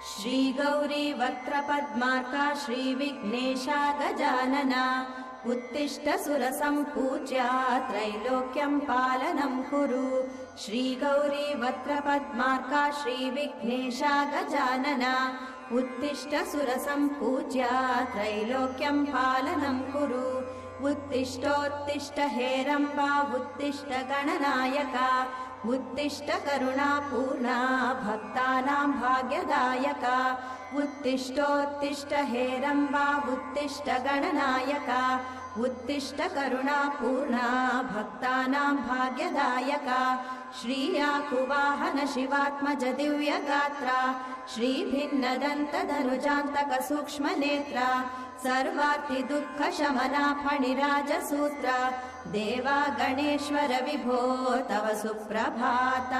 श्रीगौरी वक्त्रपद्मार्का श्रीविघ्नेशा गजानना उत्तिष्ठ सुरसम्पूज्या त्रैलोक्यं पालनं कुरु। श्रीगौरी वक्त्रपद्मार्का श्रीविघ्नेशा गजानना उत्तिष्ठ सुरसम्पूज्या त्रैलोक्यं पालनं कुरु। उत्तिष्ठोत्तिष्ठ हेरम्बा उत्तिष्ठ गणनायका उत्तिष्ठ करुणापूर्णा भक्तानां भाग्यदायका। उत्तिष्ठोत्तिष्ठ हेरम्बा उत्तिष्ठ गणनायका उत्तिष्ठ करुणापूर्णा भक्तानां भाग्यदायका। श्रीयाकुवाहन शिवात्मज दिव्यगात्रा श्रीभिन्नदन्तधनुजान्तक सूक्ष्मनेत्रा सर्वार्ति दुःखशमना फणिराजसूत्रा देवा गणेश्वर विभो तव सुप्रभातम्।